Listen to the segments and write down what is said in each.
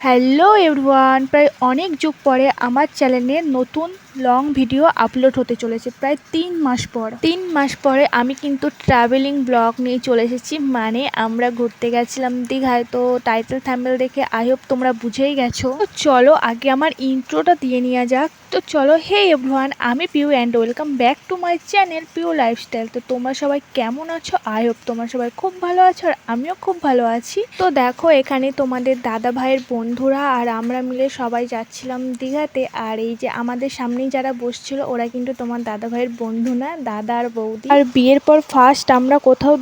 Hello everyone, প্রায় অনেক যুগ পরে আমার চ্যানেলে নতুন লং ভিডিও আপলোড হতে চলেছে। প্রায় 3 মাস পরে আমি কিন্তু ট্রাভেলিং ব্লগ নিয়ে চলে এসেছি। মানে আমরা ঘুরতে গেছিলাম দীঘায়। তো টাইটেল থাম্বনেল দেখে আই হোপ তোমরা বুঝেই গেছো। তো চলো আগে আমার ইন্ট্রোটা দিয়ে নেওয়া যাক। তো চলো, হে এভরিওয়ান, আমি Piu and welcome back to my channel Piu lifestyle. তো তোমরা সবাই কেমন আছো? আই হোপ তোমরা সবাই খুব ভালো আছো, আর আমিও খুব ভালো আছি। তো দেখো, এখানে তোমাদের দাদা ভাইয়ের বন্ধুরা আর আমরা মিলে সবাই যাচ্ছিলাম দীঘাতে। আর এই যে আমাদের সামনেই যারা বসছিল ওরা কিন্তু তোমার দাদা ভাইয়ের বন্ধু না, দাদা আর বৌদি। আর বিয়ের পর ফার্স্ট আমরা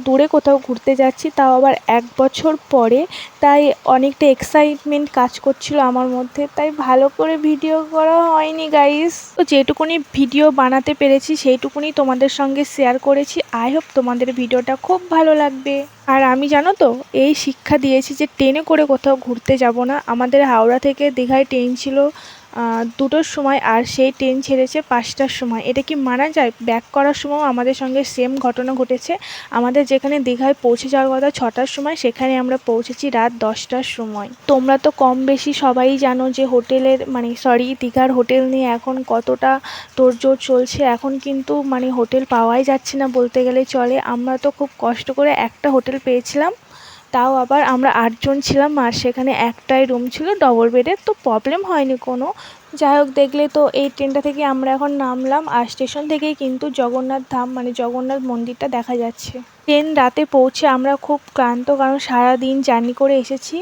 দূরে কোথাও ঘুরতে যাচ্ছি, তাও আবার 1 বছর পরে। তাই অনেকটা এক্সাইটমেন্ট কাজ করছিল আমার মধ্যে, তাই ভালো করে ভিডিও করা হয়নি গাইস। তো যেটুকুনি ভিডিও বানাতে পেরেছি সেইটুকুনি তোমাদের সঙ্গে শেয়ার করেছি। আই হোপ তোমাদের ভিডিওটা খুব ভালো লাগবে। আর আমি জানো তো এই শিক্ষা দিয়েছি যে ট্রেনে করে কোথাও ঘুরতে যাব না। আমাদের হাওড়া থেকে দীঘায় ট্রেন ছিল 2টোর সময়, আর সেই ট্রেন ছেড়েছে 5টার সময়। এটা কি মানা যায়? ব্যাক করার সময়ও আমাদের সঙ্গে সেম ঘটনা ঘটেছে। আমাদের যেখানে দীঘায় পৌঁছে যাওয়ার কথা 6টার সময়, সেখানে আমরা পৌঁছেছি রাত 10টার সময়। তোমরা তো কম বেশি সবাই জানো যে দীঘার হোটেল নিয়ে এখন কতটা তোড়জোড় চলছে। এখন কিন্তু হোটেল পাওয়াই যাচ্ছে না বলতে গেলে চলে। আমরা তো খুব কষ্ট করে একটা হোটেল পেয়েছিলাম, তাও আবার আমরা 8জন ছিলাম, আর সেখানে একটাই রুম ছিল ডবল বেডের। তো প্রবলেম হয়নি কোনো। যাই হোক, দেখলে তো এই ট্রেনটা থেকে আমরা এখন নামলাম, আর স্টেশন থেকেই কিন্তু জগন্নাথ ধাম জগন্নাথ মন্দিরটা দেখা যাচ্ছে। ট্রেন রাতে পৌঁছে আমরা খুব ক্লান্ত, কারণ সারাদিন জার্নি করে এসেছি।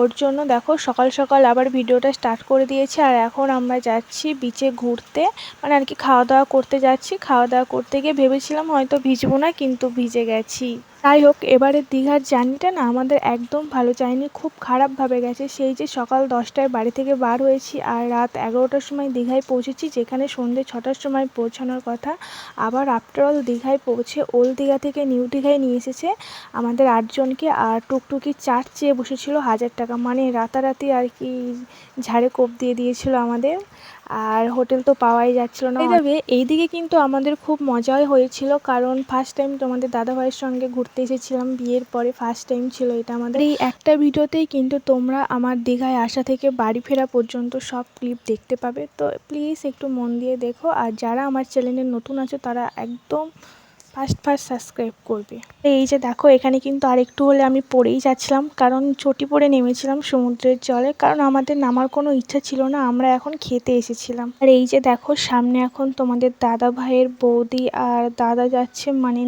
ওর জন্য দেখো সকাল সকাল আবার ভিডিওটা স্টার্ট করে দিয়েছি। আর এখন আমরা যাচ্ছি বিচে ঘুরতে, আর কি খাওয়া দাওয়া করতে যাচ্ছি। খাওয়া দাওয়া করতে গিয়ে ভেবেছিলাম হয়তো ভিজবো না, কিন্তু ভিজে গেছি। যাই হোক, এবারের দীঘার জার্নিটা না আমাদের একদম ভালো যায়নি, খুব খারাপভাবে গেছে। সেই যে সকাল 10টায় বাড়ি থেকে বার হয়েছি, আর রাত 11টার সময় দীঘায় পৌঁছেছি, যেখানে সন্ধ্যে 6টার সময় পৌঁছানোর কথা। আবার আফটার অল দীঘায় পৌঁছে ওল্ড দীঘা থেকে নিউ দীঘায় নিয়ে এসেছে আমাদের 8জনকে। আর টুকটুকি চার্জ চেয়ে বসেছিল 1000 টাকা, রাতারাতি আর কি ঝাড়ে কোপ দিয়ে দিয়েছিল আমাদের। আর হোটেল তো পাওয়াই যাচ্ছিল না। এইদিকে কিন্তু আমাদের খুব মজাই হয়েছিল, কারণ ফার্স্ট টাইম তোমাদের দাদাভাইয়ের সঙ্গে ঘুরতে এসেছিলাম বিয়ের পরে। ফার্স্ট টাইম ছিল এটা আমাদের। এই একটা ভিডিওতেই কিন্তু তোমরা আমার দীঘায় আসা থেকে বাড়ি ফেরা পর্যন্ত সব ক্লিপ দেখতে পাবে। তো প্লিজ একটু মন দিয়ে দেখো, আর যারা আমার চ্যানেলে নতুন আছো তারা একদম ফার্স্ট সাবস্ক্রাইব করবে। এই যে দেখো, এখানে কিন্তু আর একটু হলে আমি পড়েই যাচ্ছিলাম, কারণ চটি পরে নেমেছিলাম সমুদ্রের জলে, কারণ আমাদের নামার কোনো ইচ্ছা ছিল না, আমরা এখন খেতে এসেছিলাম। আর এই যে দেখো, সামনে এখন তোমাদের দাদা ভাইয়ের বৌদি আর দাদা যাচ্ছে,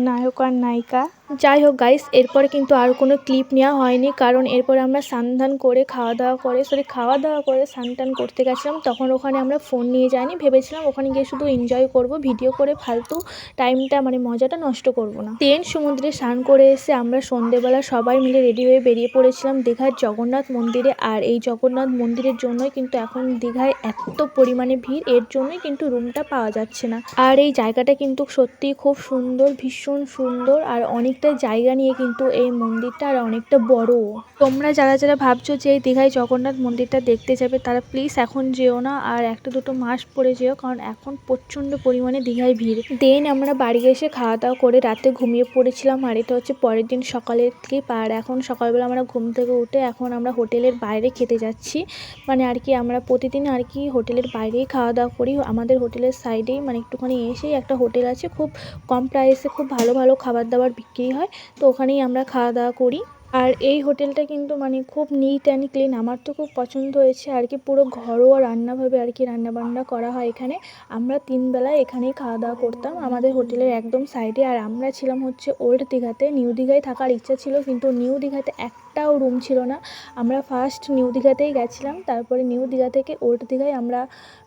নায়ক আর নায়িকা। যাই হোক গাইস, এরপরে কিন্তু আর কোনো ক্লিপ নেওয়া হয়নি, কারণ এরপরে আমরা স্নান করে খাওয়া দাওয়া করে স্নান টান করতে গেছিলাম। তখন ওখানে আমরা ফোন নিয়ে যাইনি, ভেবেছিলাম ওখানে গিয়ে শুধু এনজয় করব, ভিডিও করে ফালতু টাইমটা মজাটা নষ্ট করব না। সমুদ্রে স্নান করে এসে আমরা সন্ধেবেলা সবাই মিলে রেডি হয়ে বেরিয়ে পড়েছিলাম দীঘার জগন্নাথ মন্দিরে। আর এই জগন্নাথ মন্দিরের জন্যই কিন্তু এখন দীঘায় এত পরিমাণে ভিড়, এর জন্যই কিন্তু রুমটা পাওয়া যাচ্ছে না। আর এই জায়গাটা কিন্তু সত্যিই খুব সুন্দর, ভীষণ সুন্দর। আর অনেকটা জায়গা নিয়ে কিন্তু এই মন্দিরটা, আর অনেকটা বড়। তোমরা যারা যারা ভাবছো যে এই দীঘায় জগন্নাথ মন্দিরটা দেখতে যাবে, তারা প্লিজ এখন যেও না, আর 1-2 মাস পরে যেও, কারণ এখন প্রচণ্ড পরিমাণে দীঘায় ভিড়। দেন আমরা বাড়ি এসে খাওয়া দাওয়া করে রাতে ঘুমিয়ে পড়েছিলাম। আর এটা হচ্ছে পরের দিন সকালের ক্লিপ। আর এখন সকালবেলা আমরা ঘুম থেকে উঠে এখন আমরা হোটেলের বাইরে খেতে যাচ্ছি। আর কি আমরা প্রতিদিন আর কি হোটেলের বাইরেই খাওয়া দাওয়া করি। আমাদের হোটেলের সাইডেই একটুখানি এসেই একটা হোটেল আছে, খুব কম প্রাইসে খুব ভালো ভালো খাবার দাবার বিক্রি হয়। তো ওখানেই আমরা খাওয়া দাওয়া করি। আর এই হোটেলটা কিন্তু খুব নিট অ্যান্ড ক্লিন, আমার তো খুব পছন্দ হয়েছে আর কি। পুরো ঘরোয়া রান্নাভাবে আর কি রান্নাবান্না করা হয় এখানে। আমরা 3 বেলায় এখানেই খাওয়া দাওয়া করতাম, আমাদের হোটেলের একদম সাইডে। আর আমরা ছিলাম হচ্ছে ওল্ড দীঘাতে। নিউ দীঘায় থাকার ইচ্ছা ছিল, কিন্তু নিউ দীঘাতে একটাও রুম ছিল না। আমরা ফার্স্ট নিউ দীঘাতেই গেছিলাম, তারপরে নিউ দীঘা থেকে ওল্ড দীঘায় আমরা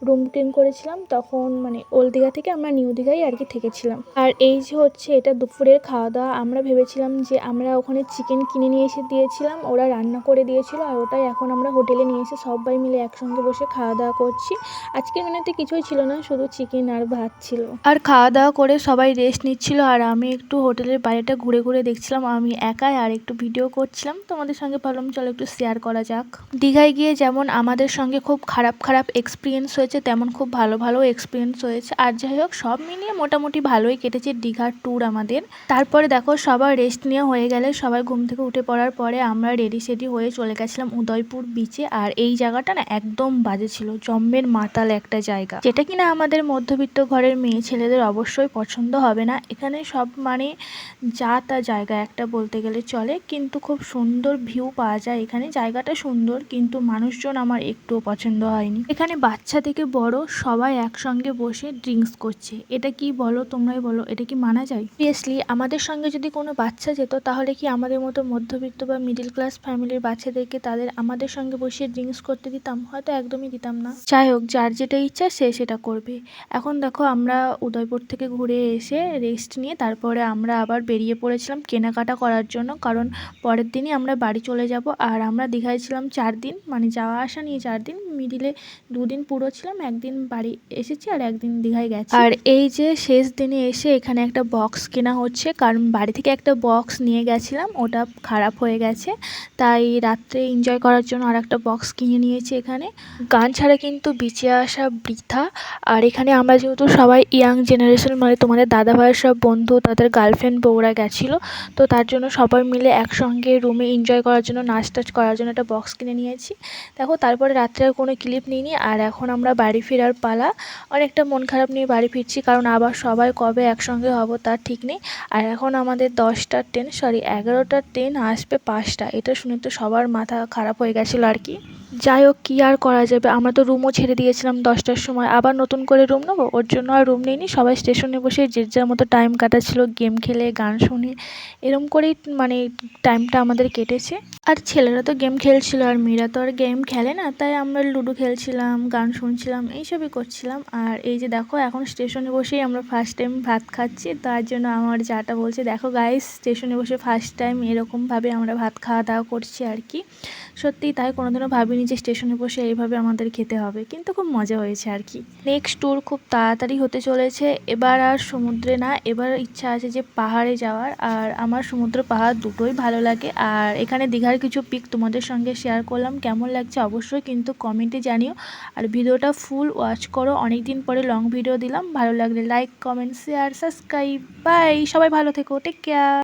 রুম টেন করেছিলাম। তখন ওল্ড দীঘা থেকে আমরা নিউ দীঘায় আর কি থেকেছিলাম। আর এই যে হচ্ছে এটা দুপুরের খাওয়া দাওয়া। আমরা ভেবেছিলাম যে আমরা ওখানে চিকেন কিনে নিয়ে এসে দিয়েছিলাম, ওরা রান্না করে দিয়েছিল, আর ওটাই এখন আমরা হোটেলে নিয়ে এসে সবাই মিলে একসঙ্গে বসে খাওয়া দাওয়া করছি। আজকের মেনুতে কিছুই ছিল না, শুধু চিকেন আর ভাত ছিল। আর খাওয়া দাওয়া করে সবাই রেস্ট নিচ্ছিল, আর আমি একটু হোটেলের বাইরেটা ঘুরে ঘুরে দেখছিলাম। আমি একাই আর একটু ভিডিও করছিলাম। তো তোমাদের সঙ্গে ভাবলাম চলো একটু শেয়ার করা যাক। দীঘায় গিয়ে যেমন আমাদের সঙ্গে খুব খারাপ খারাপ এক্সপিরিয়েন্স হয়েছে, তেমন খুব ভালো ভালো এক্সপিরিয়েন্স হয়েছে। আর যাই হোক, সব মিলিয়ে মোটামুটি ভালোই কেটেছে দীঘার ট্যুর আমাদের। তারপরে দেখো সবার রেস্ট নিয়ে হয়ে গেলে, সবাই ঘুম থেকে উঠে পড়ার পরে আমরা রেডি সেডি হয়ে চলে গেছিলাম উদয়পুর বিচে। আর এই জায়গাটা না একদম বাজে ছিল, জম্মের মাতাল একটা জায়গা, যেটা কিনা আমাদের মধ্যবিত্ত ঘরের মেয়ে ছেলেদের অবশ্যই পছন্দ হবে না। এখানে সব মানে যা তা জায়গা একটা বলতে গেলে চলে, কিন্তু খুব সুন্দর ভিউ পাওয়া যায় এখানে। জায়গাটা সুন্দর, কিন্তু মানুষজন আমার একটুও পছন্দ হয়নি। এখানে বাচ্চা থেকে বড় সবাই একসঙ্গে বসে ড্রিঙ্কস করছে। এটা কি বলো, তোমরাই বলো, এটা কি মানা যায়? সিরিয়াসলি, আমাদের সঙ্গে যদি কোনো বাচ্চা যেত, তাহলে কি আমাদের মতো মধ্যবিত্ত বা মিডিল ক্লাস ফ্যামিলির বাচ্চাদেরকে তাদের আমাদের সঙ্গে বসিয়ে ড্রিঙ্কস করতে দিতাম? হয়তো একদমই দিতাম না। যাই হোক, যার যেটা ইচ্ছা সে সেটা করবে। এখন দেখো আমরা উদয়পুর থেকে ঘুরে এসে রেস্ট নিয়ে তারপরে আমরা আবার বেরিয়ে পড়েছিলাম কেনাকাটা করার জন্য, কারণ পরের দিনই আমরা বাড়ি চলে যাব। আর আমরা দীঘায় ছিলাম 4 দিন, মানে যাওয়া আসা নিয়ে 4 দিন, মিডিলে 2 দিন পুরো ছিলাম, 1 দিন বাড়ি এসেছি আর 1 দিন দীঘায় গেছি। আর এই যে শেষ দিনে এসে এখানে একটা বক্স কেনা হচ্ছে, কারণ বাড়ি থেকে একটা বক্স নিয়ে গেছিলাম, ওটা খারাপ হয়ে গেছে, তাই রাত্রে এনজয় করার জন্য আর একটা বক্স কিনে নিয়েছি এখানে। গান ছাড়া কিন্তু বিচে আসা বৃথা। আর এখানে আমরা যেহেতু সবাই ইয়াং জেনারেশন, মানে তোমাদের দাদা ভাইয়ের সব বন্ধু তাদের গার্লফ্রেন্ড বউরা গেছিলো, তো তার জন্য সবাই মিলে একসঙ্গে রুমে এনজয় করার জন্য, নাচ টাচ করার জন্য একটা বক্স কিনে নিয়েছি। দেখো তারপরে রাত্রে আর কোনো ক্লিপ নিইনি। আর এখন আমরা বাড়ি ফেরার পালা। অনেকটা মন খারাপ নিয়ে বাড়ি ফিরছি, কারণ আবার সবাই কবে একসঙ্গে হব তার ঠিক নেই। আর এখন আমাদের 10টার ট্রেন, সরি 11টার ট্রেন, আসবে 5টা। এটা শুনে তো সবার মাথা খারাপ হয়ে গেছিলো আর কি। যাই হোক, কী আর করা যাবে, আমরা তো রুমও ছেড়ে দিয়েছিলাম 10টার সময়, আবার নতুন করে রুম নেবো? ওর জন্য আর রুম নিইনি। সবাই স্টেশনে বসে যে যার মতো টাইম কাটাচ্ছিল, গেম খেলে, গান শুনে, এরম করেই মানে টাইমটা আমাদের কেটেছে। আর ছেলেরা তো গেম খেলছিল, আর মেয়েরা তো আর গেম খেলে না, তাই আমরা লুডো খেলছিলাম, গান শুনছিলাম, এইসবই করছিলাম। আর এই যে দেখো এখন স্টেশনে বসেই আমরা ফার্স্ট টাইম ভাত খাচ্ছি, তার জন্য আমার যাটা বলছে, দেখো গাইস, স্টেশনে বসে ফার্স্ট টাইম এরকমভাবে আমরা ভাত খাওয়া দাওয়া করছি আর কি। সত্যিই তাই, কোনোদিনও ভাবিনি যে স্টেশনে বসে এইভাবে আমাদের খেতে হবে, কিন্তু খুব মজা হয়েছে আর কি। নেক্সট ট্যুর খুব তাড়াতাড়ি হতে চলেছে। এবার আর সমুদ্রে না, এবার ইচ্ছা আছে যে পাহাড়ে যাওয়ার। আর আমার সমুদ্র পাহাড় দুটোই ভালো লাগে। আর এখানে দীঘার কিছু পিক তোমাদের সঙ্গে শেয়ার করলাম, কেমন লাগছে অবশ্যই কিন্তু কমেন্টে জানিও। আর ভিডিওটা ফুল ওয়াচ করো, অনেক দিন পরে লং ভিডিও দিলাম। ভালো লাগলে like, comment, share, subscribe. Bye, সবাই ভালো থেকো, টেক কেয়ার।